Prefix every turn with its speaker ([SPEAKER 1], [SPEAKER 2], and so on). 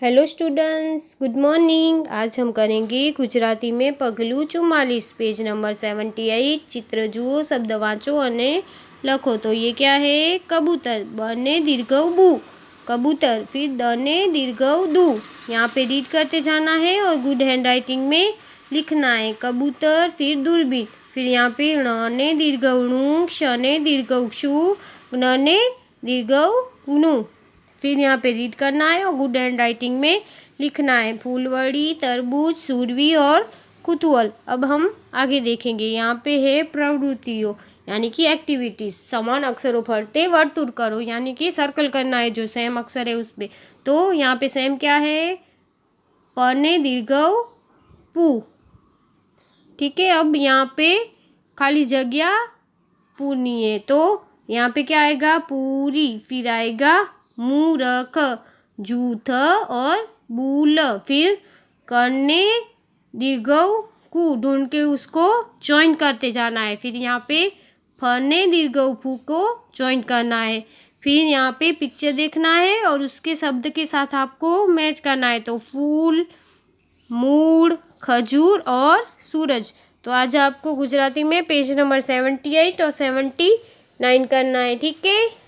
[SPEAKER 1] Hello students, good morning. आज हम करेंगे गुजराती में पगलू 44 पेज नंबर 78। चित्र जुओ, शब्द वाँचो અને लखो। तो ये क्या है? कबूतर। ब ने दीर्घ बू, कबूतर। फिर द ने दीर्घ दू। यहाँ पे रीड करते जाना है और गुड हैंड राइटिंग में लिखना है। कबूतर, फिर दूरबीन, फिर यहाँ पे ण ने दीर्घ णु, क्ष ने दीर्घ क्षु, न ने दीर्घ नु। फिर यहाँ पे रीड करना है और गुड हैंड राइटिंग में लिखना है। फूलवड़ी, तरबूज, सूरवी और कुतूहल। अब हम आगे देखेंगे। यहाँ पे है प्रवृत्तियों यानी कि एक्टिविटीज। समान अक्षरों फरते वर्तुर करो यानी कि सर्कल करना है जो सेम अक्षर है उस पे। तो यहाँ पे सेम क्या है? प ने दीर्घ पू। ठीक है, अब यहाँ पे खाली जगह पूर्णी है तो यहाँ पे क्या आएगा? पूरी। फिर आएगा मूर्ख, जूथ और बूल। फिर करने दीर्घ कु ढूंढ के उसको ज्वाइन करते जाना है। फिर यहाँ पे फने दीर्घ फू को ज्वाइन करना है। फिर यहाँ पे पिक्चर देखना है और उसके शब्द के साथ आपको मैच करना है। तो फूल, मूड़, खजूर और सूरज। तो आज आपको गुजराती में पेज नंबर 78 और 79 करना है। ठीक है।